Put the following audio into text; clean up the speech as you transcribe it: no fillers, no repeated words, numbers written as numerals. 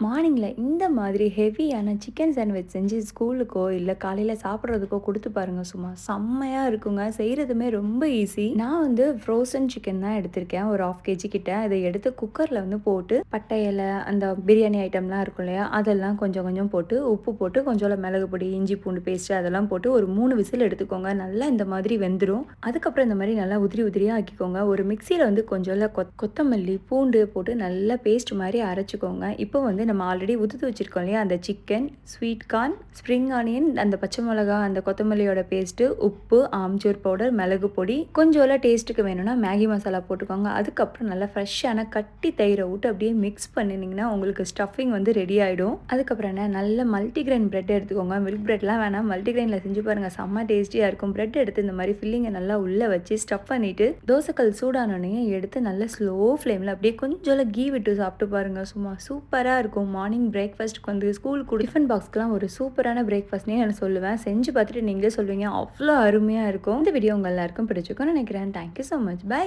மார்னிங்கில் இந்த மாதிரி ஹெவியான சிக்கன் சாண்ட்விச் செஞ்சு ஸ்கூலுக்கோ இல்லை காலையில் சாப்பிட்றதுக்கோ கொடுத்து பாருங்கள், சும்மா செம்மையாக இருக்குங்க. செய்கிறதுமே ரொம்ப ஈஸி. நான் வந்து ஃப்ரோசன் சிக்கன் தான் எடுத்திருக்கேன், ஒரு 1/2 kg கிட்ட. அதை எடுத்து குக்கரில் வந்து போட்டு பட்டை இலை, அந்த பிரியாணி ஐட்டம்லாம் இருக்கும் இல்லையா, அதெல்லாம் கொஞ்சம் கொஞ்சம் போட்டு உப்பு போட்டு கொஞ்சம் மிளகு பொடி, இஞ்சி பூண்டு பேஸ்ட்டு அதெல்லாம் போட்டு ஒரு 3 விசில் எடுத்துக்கோங்க. நல்லா இந்த மாதிரி வெந்துடும். அதுக்கப்புறம் இந்த மாதிரி நல்லா உதிரி உதிரியாக ஆக்கிக்கோங்க. ஒரு மிக்சியில் வந்து கொஞ்சம் கொத்தமல்லி, பூண்டு போட்டு நல்லா பேஸ்ட் மாதிரி அரைச்சிக்கோங்க. இப்போ வந்து நம்ம ஆல்ரெடி உதுத்து வச்சுருக்கோம் இல்லையா, அந்த chicken, sweet corn, spring onion, அந்த பச்சை மிளகா, அந்த கொத்தமல்லியோட பேஸ்ட்டு, உப்பு, ஆம்ச்சூர் பவுடர், மிளகு பொடி, கொஞ்சம் டேஸ்ட்டுக்கு வேணும்னா மேகி மசாலா போட்டுக்கோங்க. அதுக்கப்புறம் நல்லா ஃப்ரெஷ்ஷான கட்டி தயிரை விட்டு அப்படியே மிக்ஸ் பண்ணினீங்கன்னா உங்களுக்கு ஸ்டஃபிங் வந்து ரெடி ஆகிடும். அதுக்கப்புறம் என்ன, நல்ல மல்டிகிரெயின் பிரெட் எடுத்துக்கோங்க. மில்க் பிரெட்லாம் வேணாம், மல்டிகிரெயினில் செஞ்சு பாருங்கள், செம்ம டேஸ்டியாக இருக்கும். பிரெட் எடுத்து இந்த மாதிரி ஃபில்லிங்கை நல்லா உள்ளே வச்சு ஸ்டஃப் பண்ணிவிட்டு தோசைக்கல் சூடானோடனே எடுத்து நல்லா ஸ்லோ ஃப்ளேமில் அப்படியே கொஞ்சம் கீ விட்டு சாப்பிட்டு பாருங்கள், சும்மா சூப்பராக இருக்கும். மார்னிங் பிரேக்ஃபாஸ்ட்டுக்கு வந்து ஸ்கூலுக்கு டிஃபன் பாக்ஸ்க்குலாம் ஒரு சூப்பரான பிரேக்ஃபாஸ்ட்னே நான் சொல்லுவேன். செஞ்சு பார்த்துட்டு நீங்களே சொல்லுவீங்க, அவ்வளோ அருமையாக இருக்கும். இந்த வீடியோ உங்கள் எல்லாருக்கும் பிடிச்சிருக்கும்னு நினைக்கிறேன். Thank you so much. பை.